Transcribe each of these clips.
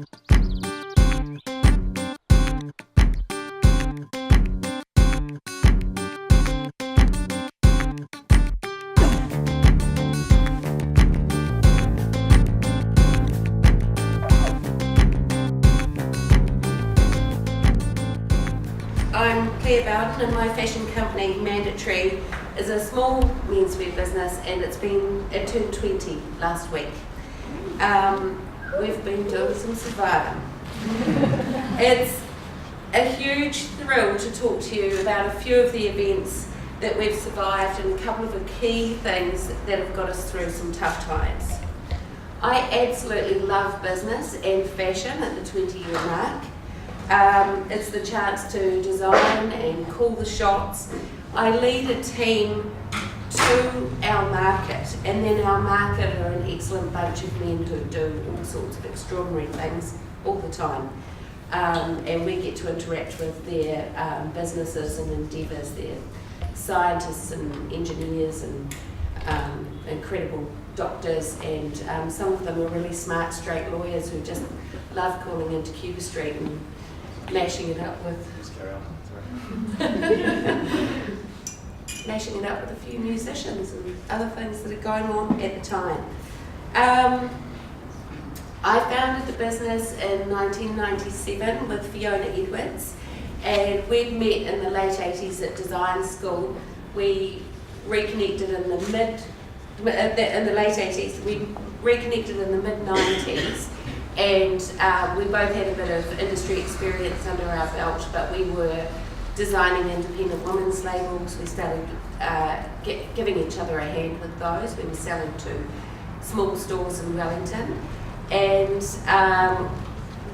I'm Clare Bowden, and my fashion company, Mandatory, is a small menswear business, and it turned 20 last week. We've been doing some surviving. It's a huge thrill to talk to you about a few of the events that we've survived and a couple of the key things that have got us through some tough times. I absolutely love business and fashion at the 20-year mark. It's the chance to design and call the shots. I lead a team to our market, and then our market are an excellent bunch of men who do all sorts of extraordinary things all the time. And we get to interact with their businesses and endeavours, their scientists and engineers and incredible doctors, and some of them are really smart straight lawyers who just love calling into Cuba Street and mashing it up with mashing it up with a few musicians and other things that are going on at the time. I founded the business in 1997 with Fiona Edwards, and we'd met in the late 80s at design school. We reconnected in the late 80s. We reconnected in the mid 90s. And we both had a bit of industry experience under our belt, but we were designing independent women's labels. We started giving each other a hand with those. We were selling to small stores in Wellington, and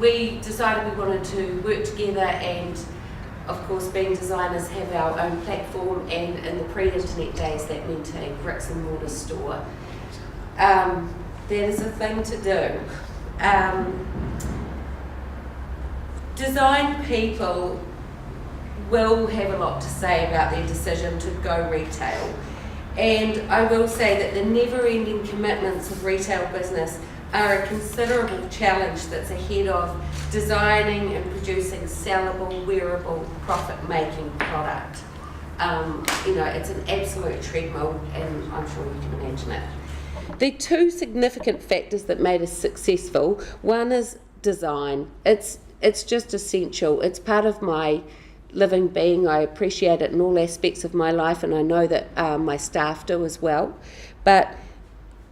we decided we wanted to work together and, of course, being designers, have our own platform, and in the pre-internet days that meant a bricks and mortar store. That is a thing to do. Design people will have a lot to say about their decision to go retail, and I will say that the never-ending commitments of retail business are a considerable challenge that's ahead of designing and producing sellable, wearable, profit-making product. It's an absolute treadmill, and I'm sure you can imagine it. The two significant factors that made us successful, one is design. It's just essential. It's part of my living being. I appreciate it in all aspects of my life, and I know that my staff do as well. But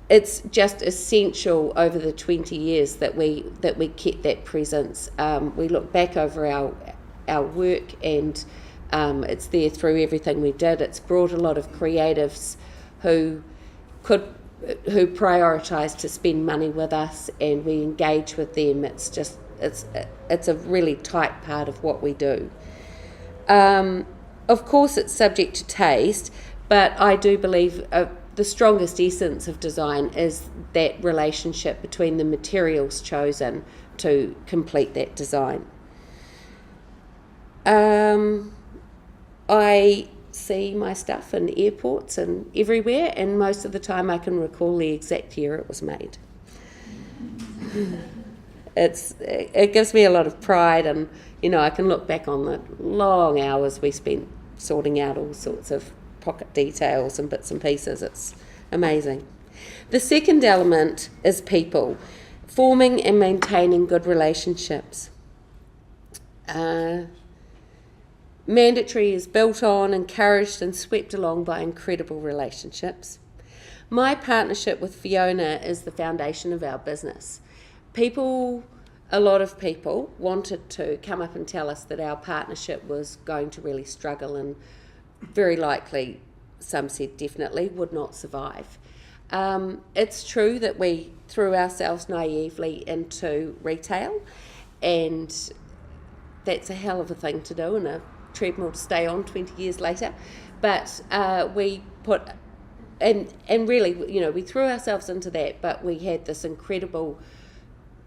it's just essential over the 20 years that we kept that presence. We look back over our work, and it's there through everything we did. It's brought a lot of creatives who prioritize to spend money with us, and we engage with them. It's a really tight part of what we do. Of course, it's subject to taste, but I do believe the strongest essence of design is that relationship between the materials chosen to complete that design. I see my stuff in airports and everywhere, and most of the time I can recall the exact year it was made. It gives me a lot of pride, and I can look back on the long hours we spent sorting out all sorts of pocket details and bits and pieces. It's amazing. The second element is people, forming and maintaining good relationships. Mandatory is built on, encouraged and swept along by incredible relationships. My partnership with Fiona is the foundation of our business. A lot of people wanted to come up and tell us that our partnership was going to really struggle, and very likely, some said definitely, would not survive. It's true that we threw ourselves naively into retail, and that's a hell of a thing to do and a treadmill to stay on 20 years later. But we threw ourselves into that, but we had this incredible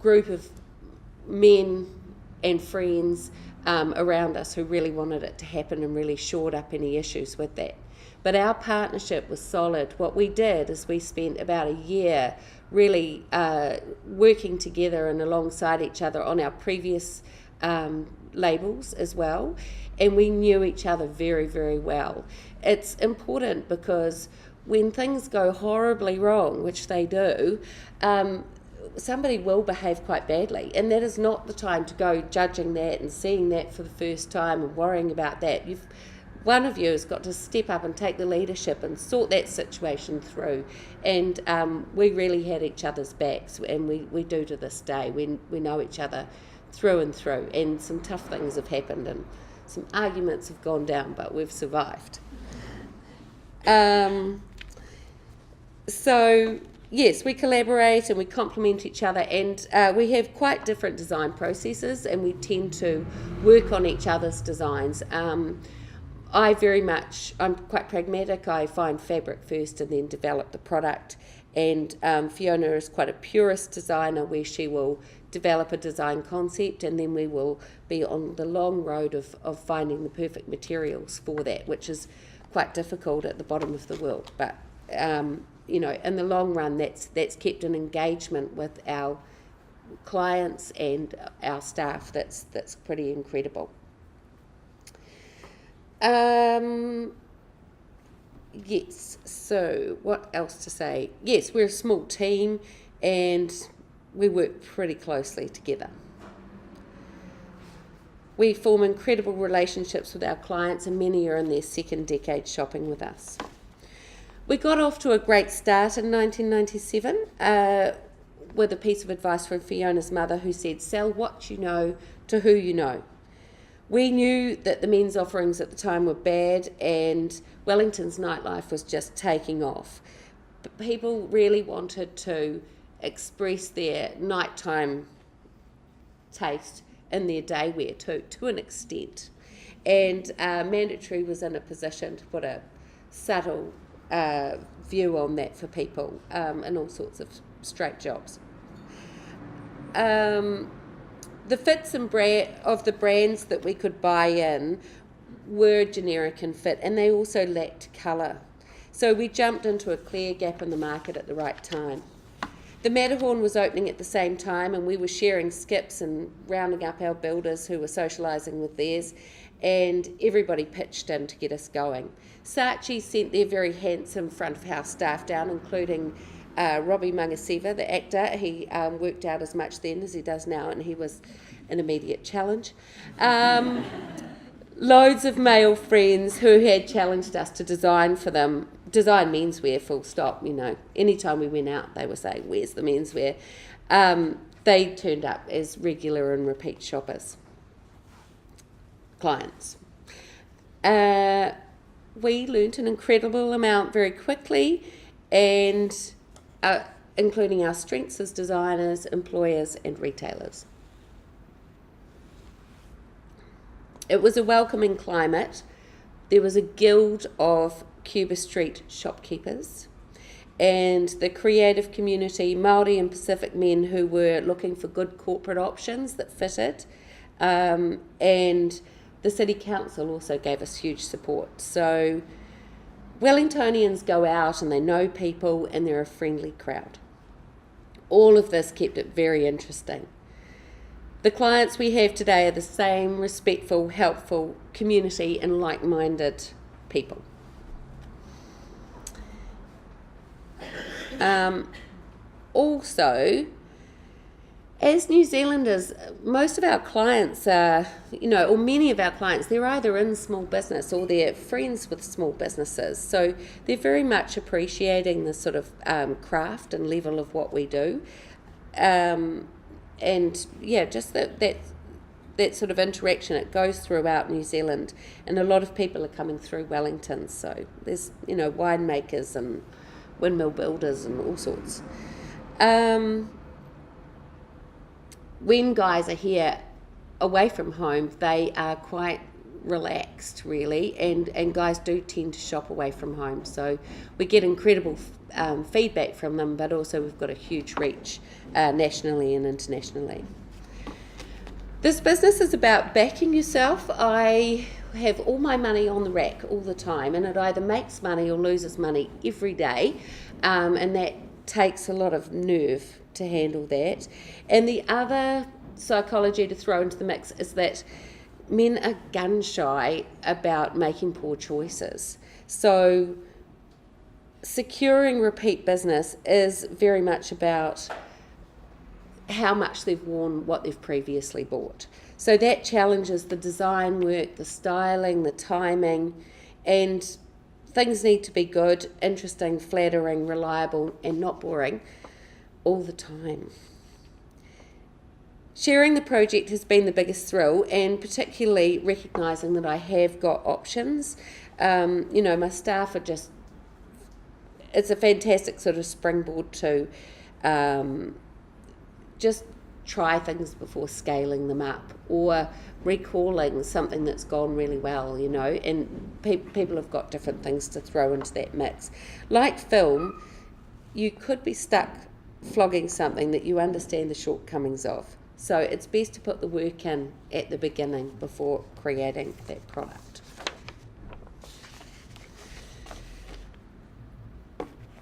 group of men and friends around us who really wanted it to happen and really shored up any issues with that. But our partnership was solid. What we did is we spent about a year really working together and alongside each other on our previous labels as well, and we knew each other very, very well. It's important because when things go horribly wrong, which they do, somebody will behave quite badly, and that is not the time to go judging that and seeing that for the first time and worrying about that. One of you has got to step up and take the leadership and sort that situation through, and we really had each other's backs, and we do to this day. We know each other through and through, and some tough things have happened and some arguments have gone down, but we've survived. So yes, we collaborate and we complement each other, and we have quite different design processes, and we tend to work on each other's designs. I'm quite pragmatic. I find fabric first and then develop the product, and Fiona is quite a purist designer where she will develop a design concept, and then we will be on the long road of finding the perfect materials for that, which is quite difficult at the bottom of the world, but in the long run, that's kept an engagement with our clients and our staff that's pretty incredible. Yes, so what else to say? Yes, we're a small team and we work pretty closely together. We form incredible relationships with our clients, and many are in their second decade shopping with us. We got off to a great start in 1997 with a piece of advice from Fiona's mother, who said, "Sell what you know to who you know." We knew that the men's offerings at the time were bad and Wellington's nightlife was just taking off. But people really wanted to express their nighttime taste in their day wear to an extent. And Mandatory was in a position to put a subtle view on that for people in all sorts of straight jobs. The fits and of the brands that we could buy in were generic in fit, and they also lacked colour. So we jumped into a clear gap in the market at the right time. The Matterhorn was opening at the same time, and we were sharing skips and rounding up our builders who were socialising with theirs, and everybody pitched in to get us going. Saatchi sent their very handsome front of house staff down, including Robbie Mangasiva, the actor. He worked out as much then as he does now, and he was an immediate challenge. Loads of male friends who had challenged us to design for them, design menswear, full stop, Anytime we went out, they were saying, "Where's the menswear?" They turned up as regular and repeat shoppers, clients. We learnt an incredible amount very quickly, and including our strengths as designers, employers and retailers. It was a welcoming climate. There was a guild of Cuba Street shopkeepers and the creative community, Māori and Pacific men who were looking for good corporate options that fitted, and the City Council also gave us huge support. So Wellingtonians go out and they know people and they're a friendly crowd. All of this kept it very interesting. The clients we have today are the same respectful, helpful community and like-minded people. Also, as New Zealanders, most of our clients are, or many of our clients, they're either in small business or they're friends with small businesses. So they're very much appreciating the sort of craft and level of what we do. And yeah, just that sort of interaction, it goes throughout New Zealand, and a lot of people are coming through Wellington. So there's, winemakers and windmill builders and all sorts. When guys are here away from home, they are quite relaxed, really, and guys do tend to shop away from home. So we get incredible feedback from them, but also we've got a huge reach nationally and internationally. This business is about backing yourself. I have all my money on the rack all the time, and it either makes money or loses money every day, and that takes a lot of nerve to handle that. And the other psychology to throw into the mix is that men are gun shy about making poor choices. So securing repeat business is very much about how much they've worn what they've previously bought. So that challenges the design work, the styling, the timing, and things need to be good, interesting, flattering, reliable, and not boring all the time. Sharing the project has been the biggest thrill, and particularly recognising that I have got options. My staff are just, it's a fantastic sort of springboard to just try things before scaling them up, or recalling something that's gone really well, and people have got different things to throw into that mix. Like film, you could be stuck flogging something that you understand the shortcomings of. So it's best to put the work in at the beginning before creating that product.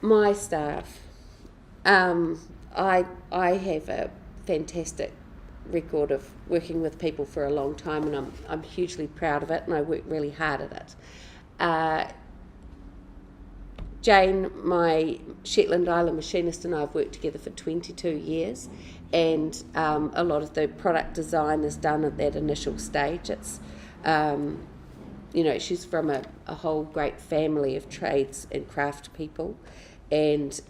My staff, I have a fantastic record of working with people for a long time, and I'm hugely proud of it, and I work really hard at it. Jane, my Shetland Island machinist, and I have worked together for 22 years, and a lot of the product design is done at that initial stage. It's, she's from a whole great family of trades and craft people, and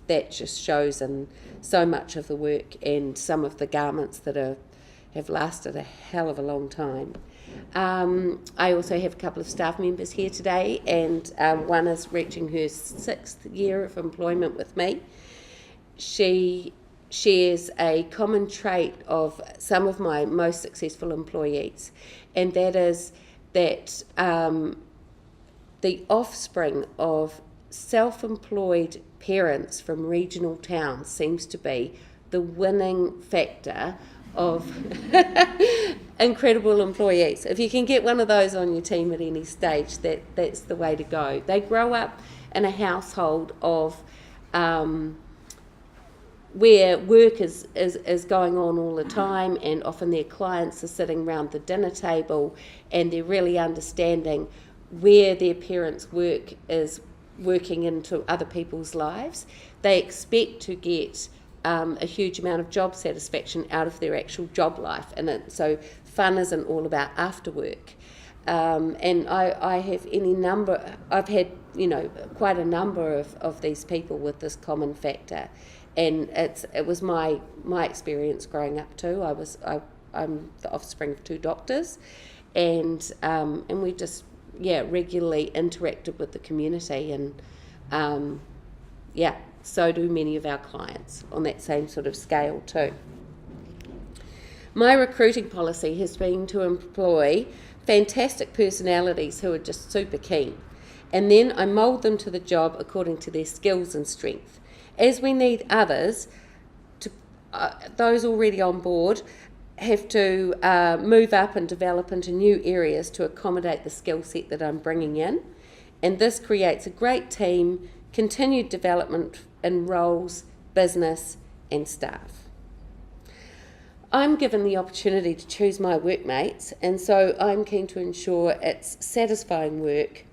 that just shows in so much of the work and some of the garments that have lasted a hell of a long time. I also have a couple of staff members here today, and one is reaching her 6th year of employment with me. She shares a common trait of some of my most successful employees, and that is that the offspring of self-employed parents from regional towns seems to be the winning factor of incredible employees. If you can get one of those on your team at any stage, that's the way to go. They grow up in a household of where work is going on all the time, and often their clients are sitting around the dinner table, and they're really understanding where their parents' work is working into other people's lives. They expect to get a huge amount of job satisfaction out of their actual job life, and so fun isn't all about after work. And I have I've had quite a number of these people with this common factor, and it was my experience growing up too. I'm the offspring of 2 doctors, and we just regularly interacted with the community, and so do many of our clients on that same sort of scale too. My recruiting policy has been to employ fantastic personalities who are just super keen, and then I mould them to the job according to their skills and strength. As we need others, those already on board have to move up and develop into new areas to accommodate the skill set that I'm bringing in, and this creates a great team, continued development in roles, business and staff. I'm given the opportunity to choose my workmates, and so I'm keen to ensure it's satisfying work,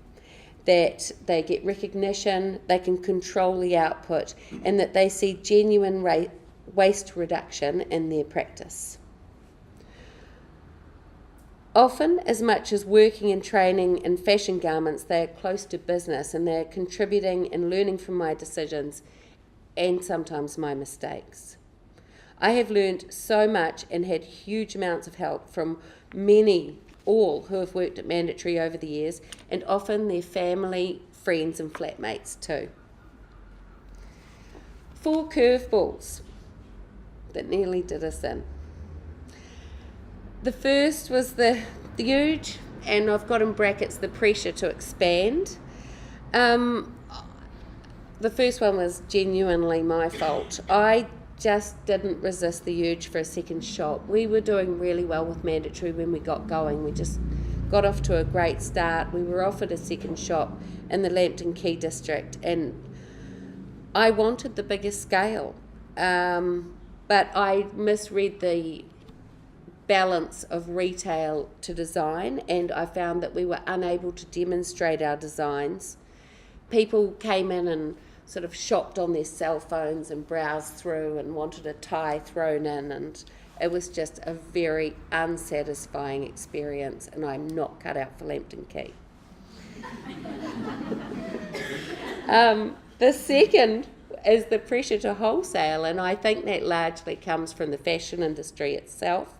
that they get recognition, they can control the output, and that they see genuine waste reduction in their practice. Often, as much as working and training in fashion garments, they are close to business, and they are contributing and learning from my decisions and sometimes my mistakes. I have learned so much and had huge amounts of help from all who have worked at Mandatory over the years, and often their family, friends and flatmates too. 4 curveballs that nearly did us in. The first was the urge, and I've got in brackets the pressure to expand. The first one was genuinely my fault. I just didn't resist the urge for a second shop. We were doing really well with Mandatory when we got going. We just got off to a great start. We were offered a second shop in the Lambton Key district, and I wanted the biggest scale, but I misread the balance of retail to design, and I found that we were unable to demonstrate our designs. People came in and sort of shopped on their cell phones and browsed through and wanted a tie thrown in, and it was just a very unsatisfying experience, and I'm not cut out for Lambton Key. The second is the pressure to wholesale, and I think that largely comes from the fashion industry itself.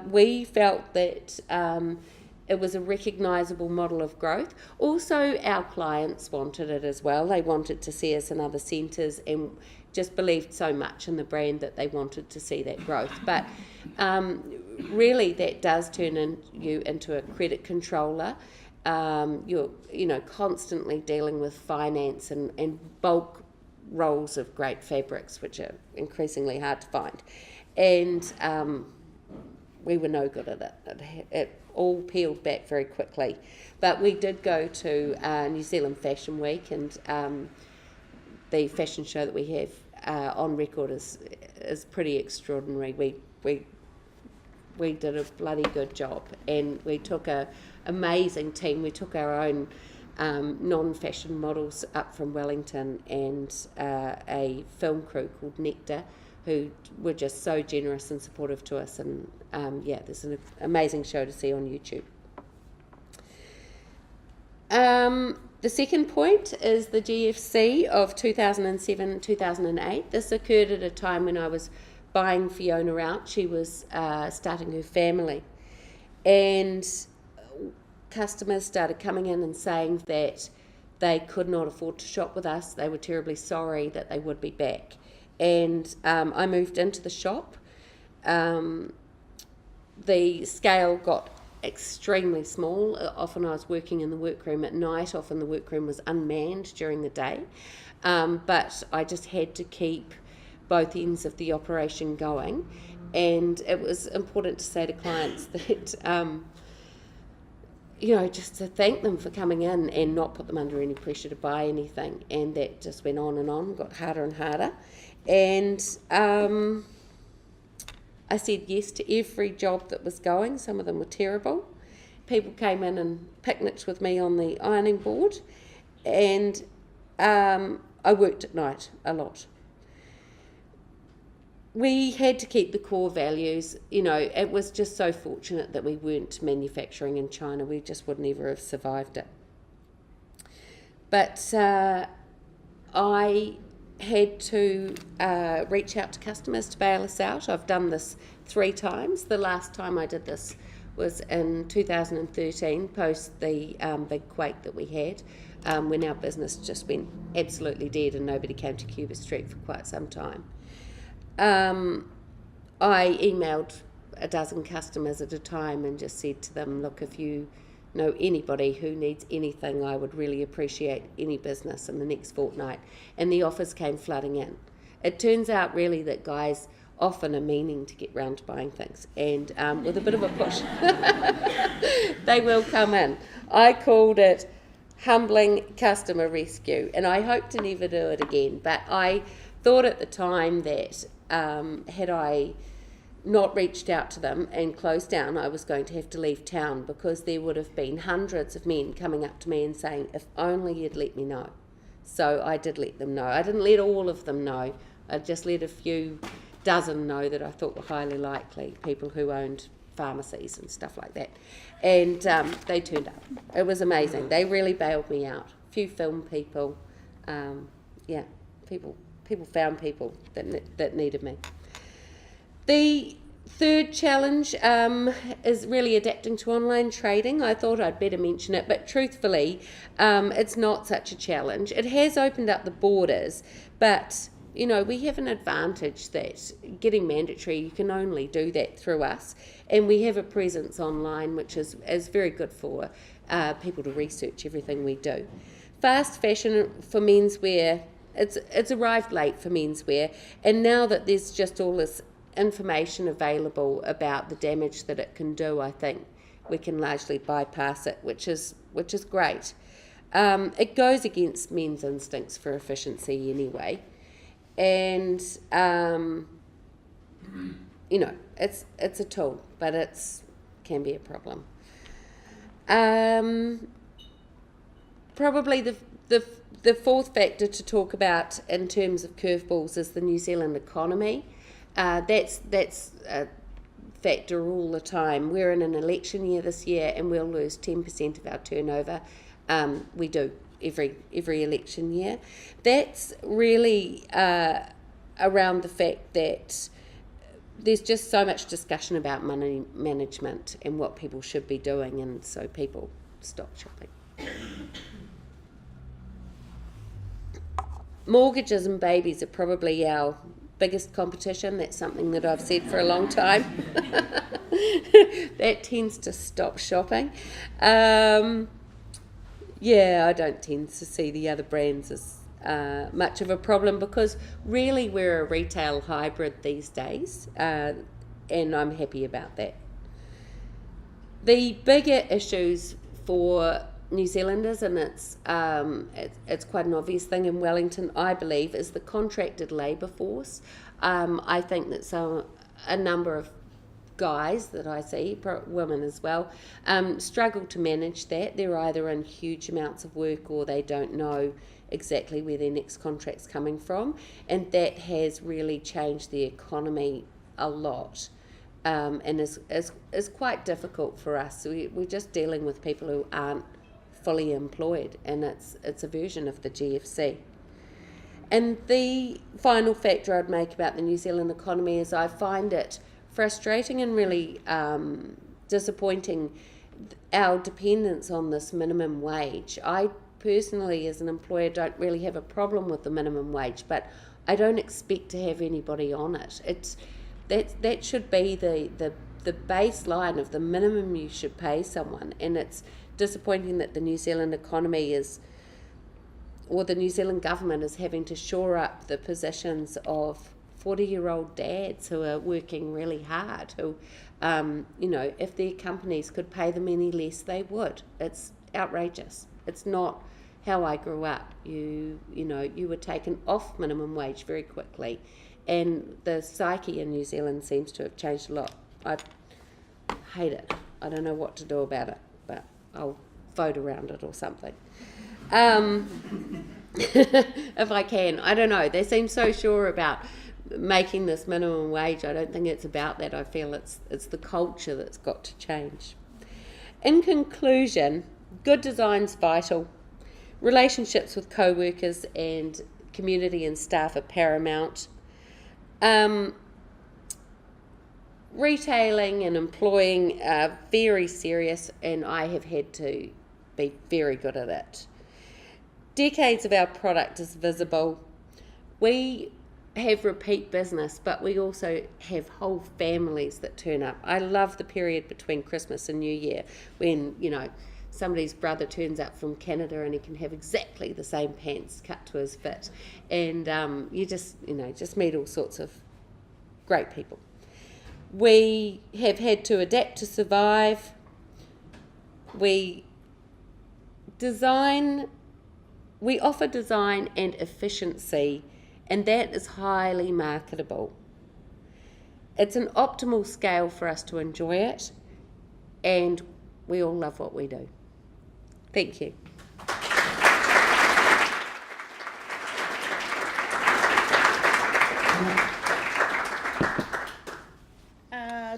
We felt that it was a recognisable model of growth. Also, our clients wanted it as well. They wanted to see us in other centres and just believed so much in the brand that they wanted to see that growth. But really, that does turn you into a credit controller. You're constantly dealing with finance and bulk rolls of great fabrics, which are increasingly hard to find. And we were no good at it. It all peeled back very quickly. But we did go to New Zealand Fashion Week, and the fashion show that we have on record is pretty extraordinary. We did a bloody good job, and we took an amazing team. We took our own non-fashion models up from Wellington and a film crew called Nectar, who were just so generous and supportive to us. And there's an amazing show to see on YouTube. The second point is the GFC of 2007-2008. This occurred at a time when I was buying Fiona out. She was starting her family, and customers started coming in and saying that they could not afford to shop with us. They were terribly sorry that they would be back. And I moved into the shop. The scale got extremely small. Often I was working in the workroom at night. Often the workroom was unmanned during the day. But I just had to keep both ends of the operation going. And it was important to say to clients that, just to thank them for coming in and not put them under any pressure to buy anything. And that just went on and on, got harder and harder. And I said yes to every job that was going. Some of them were terrible. People came in and picnicked with me on the ironing board, and I worked at night a lot. We had to keep the core values. It was just so fortunate that we weren't manufacturing in China. We just would never have survived it. But I had to reach out to customers to bail us out. I've done this 3 times. The last time I did this was in 2013, post the big quake that we had, when our business just went absolutely dead and nobody came to Cuba Street for quite some time. I emailed a dozen customers at a time and just said to them, look, if you know anybody who needs anything, I would really appreciate any business in the next fortnight. And the offers came flooding in. It turns out really that guys often are meaning to get round to buying things, and with a bit of a push, they will come in. I called it humbling customer rescue, and I hope to never do it again. But I thought at the time that had I not reached out to them and closed down, I was going to have to leave town, because there would have been hundreds of men coming up to me and saying, if only you'd let me know. So I did let them know. I didn't let all of them know. I just let a few dozen know that I thought were highly likely, people who owned pharmacies and stuff like that. And they turned up. It was amazing. They really bailed me out. A few film people, people found people that needed me. The third challenge is really adapting to online trading. I thought I'd better mention it, but truthfully, it's not such a challenge. It has opened up the borders, but we have an advantage that getting mandatory, you can only do that through us, and we have a presence online which is very good for people to research everything we do. Fast fashion for menswear, it's arrived late for menswear, and now that there's just all this information available about the damage that it can do, I think we can largely bypass it, which is great. It goes against men's instincts for efficiency anyway, and it's a tool, but can be a problem. Probably the fourth factor to talk about in terms of curveballs is the New Zealand economy. That's a factor all the time. We're in an election year this year, and we'll lose 10% of our turnover. We do every election year. That's really around the fact that there's just so much discussion about money management and what people should be doing, and so people stop shopping. Mortgages and babies are probably our biggest competition. That's something that I've said for a long time. That tends to stop shopping. I don't tend to see the other brands as much of a problem, because really we're a retail hybrid these days, and I'm happy about that. The bigger issues for New Zealanders, and it's quite an obvious thing in Wellington, I believe, is the contracted labour force. I think that a number of guys that I see, women as well, struggle to manage that. They're either in huge amounts of work, or they don't know exactly where their next contract's coming from, and that has really changed the economy a lot, and is quite difficult for us. We're just dealing with people who aren't fully employed, and it's a version of the GFC. And the final factor I'd make about the New Zealand economy is I find it frustrating and really disappointing, our dependence on this minimum wage. I personally, as an employer, don't really have a problem with the minimum wage, but I don't expect to have anybody on it. That should be the baseline of the minimum you should pay someone, and it's disappointing that the New Zealand economy or the New Zealand government is having to shore up the positions of 40-year-old dads who are working really hard, who, if their companies could pay them any less, they would. It's outrageous. It's not how I grew up. You were taken off minimum wage very quickly, and the psyche in New Zealand seems to have changed a lot. I hate it. I don't know what to do about it, but I'll vote around it or something. If I can. I don't know. They seem so sure about making this minimum wage. I don't think it's about that. I feel it's the culture that's got to change. In conclusion, good design's vital. Relationships with co-workers and community and staff are paramount. Retailing and employing are very serious, and I have had to be very good at it. Decades of our product is visible. We have repeat business, but we also have whole families that turn up. I love the period between Christmas and New Year when, somebody's brother turns up from Canada and he can have exactly the same pants cut to his fit. And you just meet all sorts of great people. We have had to adapt to survive. We offer design and efficiency, and that is highly marketable. It's an optimal scale for us to enjoy it, and we all love what we do. Thank you.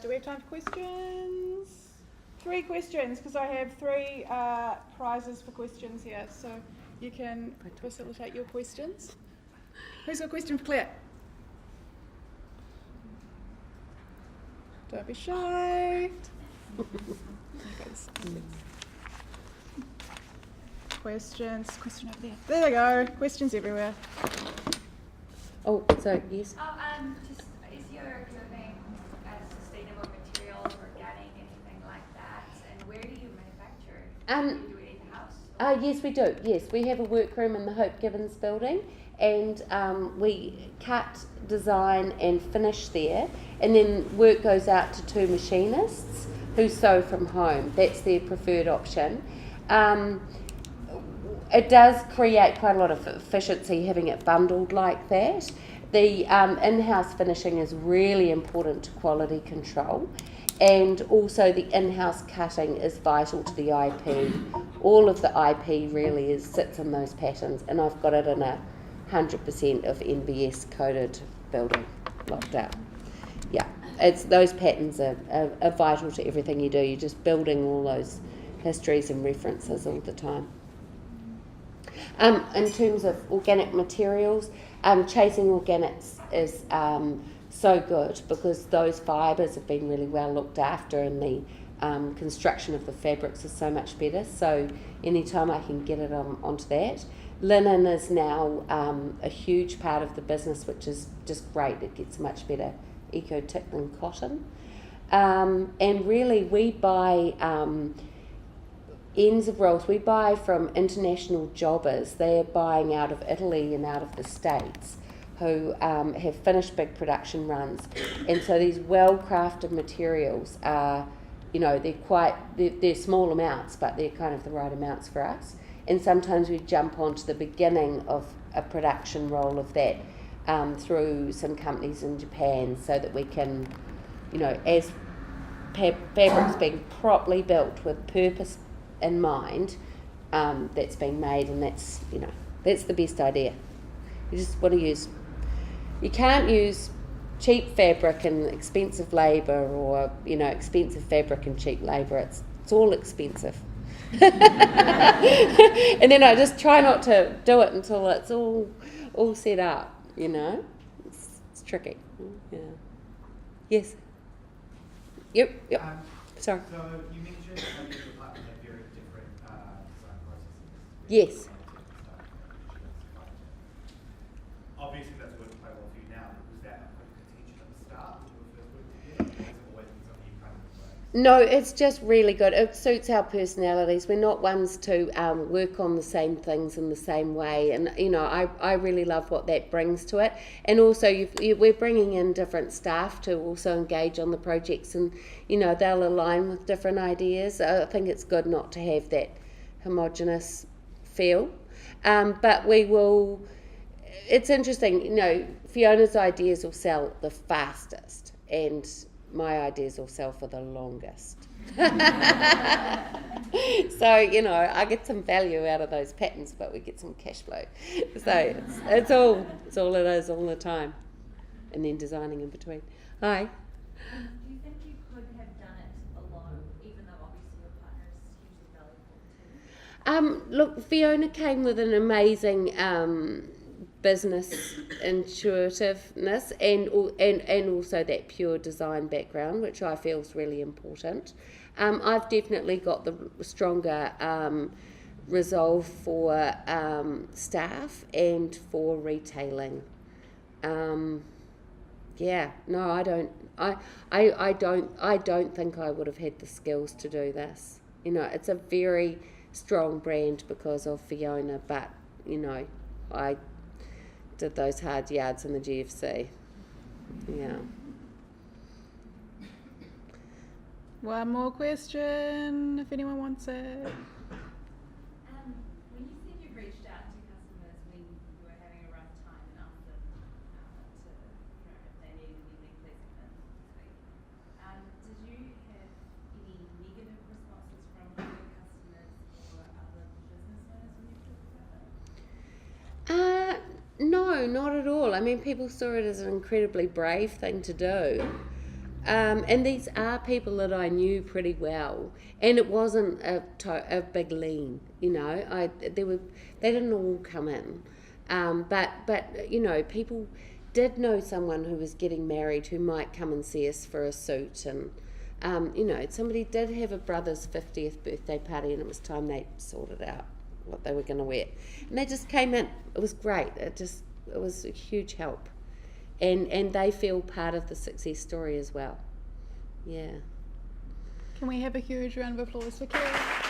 Do we have time for questions? 3 questions, because I have 3 prizes for questions here, so you can facilitate your questions. Who's got a question for Claire? Don't be shy. Questions. Question over there. There they go. Questions everywhere. Oh, so yes. Just is your clothing sustainable materials, organic, anything like that? And where do you manufacture? Do you do it in the house? Yes, we do. Yes, we have a workroom in the Hope Gibbons building, and we cut, design and finish there, and then work goes out to 2 machinists who sew from home. That's their preferred option. it does create quite a lot of efficiency having it bundled like that. The in-house finishing is really important to quality control, and also the in-house cutting is vital to the IP. All of the IP really sits in those patterns, and I've got it in 100% of NBS coded building, locked up. Yeah, it's those patterns are vital to everything you do. You're just building all those histories and references all the time. In terms of organic materials, chasing organics is so good because those fibres have been really well looked after, and the construction of the fabrics is so much better. So anytime I can get it onto that. Linen is now a huge part of the business, which is just great. It gets much better eco-tick than cotton. And really we buy ends of rolls. We buy from international jobbers. They're buying out of Italy and out of the States, who have finished big production runs. And so these well-crafted materials are, they're small amounts, but they're kind of the right amounts for us. And sometimes we jump onto the beginning of a production roll of that through some companies in Japan, so that we can, as fabric's being properly built with purpose in mind, that's being made, and that's the best idea. You just want to you can't use cheap fabric and expensive labour, or expensive fabric and cheap labour. It's all expensive. And then I just try not to do it until it's all set up. It's tricky. Yeah. Yes. Yep. Sorry. So you mentioned that your partners have very different design processes. Yes. Obviously that's working quite well for you now, but was that a contention at the start when you were first working together? Or has it always been something you kind of embraced? No, it's just really good. It suits our personalities. We're not ones to work on the same things in the same way, and I really love what that brings to it. And also, we're bringing in different staff to also engage on the projects, and they'll align with different ideas. I think it's good not to have that homogenous feel, but we will. It's interesting, Fiona's ideas will sell the fastest, and my ideas will sell for the longest. So, I get some value out of those patterns, but we get some cash flow. So it's all it is all the time. And then designing in between. Hi. Do you think you could have done it alone, even though obviously your partner is hugely valuable too? Look, Fiona came with an amazing business intuitiveness and also that pure design background, which I feel is really important. I've definitely got the stronger resolve for staff and for retailing. I don't think I would have had the skills to do this. It's a very strong brand because of Fiona, but I did those hard yards in the GFC. Yeah. One more question, if anyone wants it. When you said you reached out to customers when you were having a rough time and asked them if they needed anything pleasant, did you have any negative responses from other customers or other business owners when you talked about that? No, not at all. I mean, people saw it as an incredibly brave thing to do. And these are people that I knew pretty well, and it wasn't a big lean. They didn't all come in, but people did know someone who was getting married who might come and see us for a suit, and somebody did have a brother's 50th birthday party, and it was time they sorted out what they were going to wear, and they just came in. It was great. It was a huge help. And they feel part of the success story as well. Yeah. Can we have a huge round of applause for Clare?